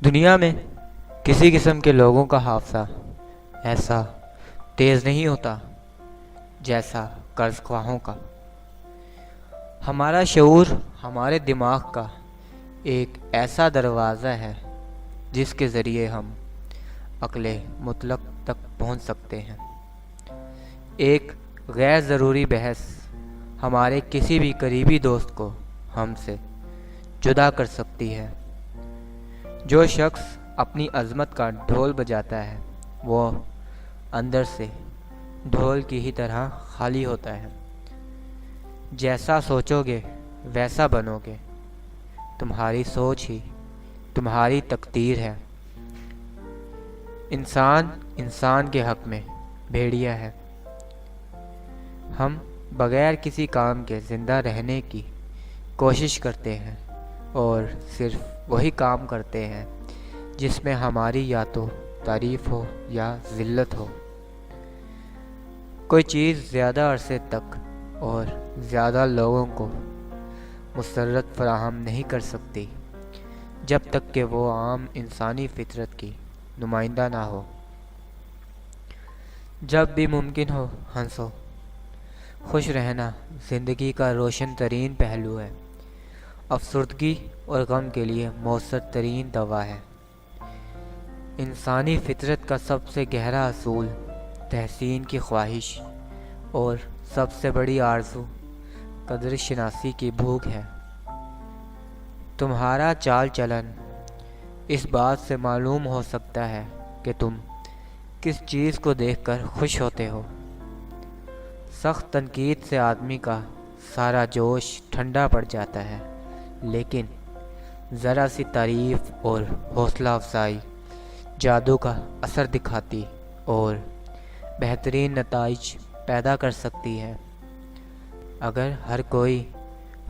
دنیا میں کسی قسم کے لوگوں کا حافظہ ایسا تیز نہیں ہوتا جیسا قرض خواہوں کا۔ ہمارا شعور ہمارے دماغ کا ایک ایسا دروازہ ہے جس کے ذریعے ہم عقل مطلق تک پہنچ سکتے ہیں۔ ایک غیر ضروری بحث ہمارے کسی بھی قریبی دوست کو ہم سے جدا کر سکتی ہے۔ جو شخص اپنی عظمت کا ڈھول بجاتا ہے وہ اندر سے ڈھول کی ہی طرح خالی ہوتا ہے۔ جیسا سوچو گے ویسا بنو گے، تمہاری سوچ ہی تمہاری تقدیر ہے۔ انسان کے حق میں بھیڑیا ہے۔ ہم بغیر کسی کام کے زندہ رہنے کی کوشش کرتے ہیں اور صرف وہی کام کرتے ہیں جس میں ہماری یا تو تعریف ہو یا ذلت ہو۔ کوئی چیز زیادہ عرصے تک اور زیادہ لوگوں کو مسرت فراہم نہیں کر سکتی جب تک کہ وہ عام انسانی فطرت کی نمائندہ نہ ہو۔ جب بھی ممکن ہو ہنسو۔ خوش رہنا زندگی کا روشن ترین پہلو ہے، افسردگی اور غم کے لیے مؤثر ترین دوا ہے۔ انسانی فطرت کا سب سے گہرا اصول تحسین کی خواہش اور سب سے بڑی آرزو قدر شناسی کی بھوک ہے۔ تمہارا چال چلن اس بات سے معلوم ہو سکتا ہے کہ تم کس چیز کو دیکھ کر خوش ہوتے ہو۔ سخت تنقید سے آدمی کا سارا جوش ٹھنڈا پڑ جاتا ہے، لیکن ذرا سی تعریف اور حوصلہ افزائی جادو کا اثر دکھاتی اور بہترین نتائج پیدا کر سکتی ہے۔ اگر ہر کوئی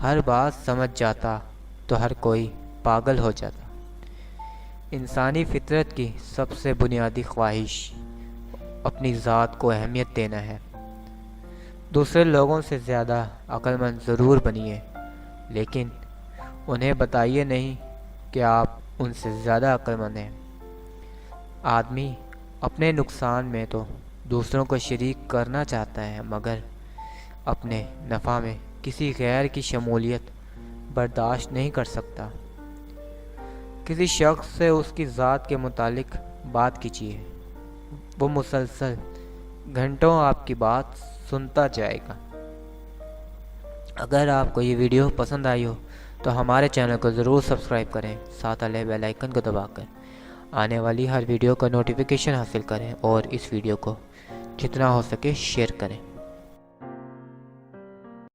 ہر بات سمجھ جاتا تو ہر کوئی پاگل ہو جاتا۔ انسانی فطرت کی سب سے بنیادی خواہش اپنی ذات کو اہمیت دینا ہے۔ دوسرے لوگوں سے زیادہ عقل مند ضرور بنیے، لیکن انہیں بتائیے نہیں کہ آپ ان سے زیادہ عقل مند ہیں۔ آدمی اپنے نقصان میں تو دوسروں کو شریک کرنا چاہتا ہے، مگر اپنے نفع میں کسی غیر کی شمولیت برداشت نہیں کر سکتا۔ کسی شخص سے اس کی ذات کے متعلق بات کیجیے، وہ مسلسل گھنٹوں آپ کی بات سنتا جائے گا۔ اگر آپ کو یہ ویڈیو پسند آئی ہو تو ہمارے چینل کو ضرور سبسکرائب کریں، ساتھ والے بیل آئیکن کو دبا کر آنے والی ہر ویڈیو کا نوٹیفیکیشن حاصل کریں اور اس ویڈیو کو جتنا ہو سکے شیئر کریں۔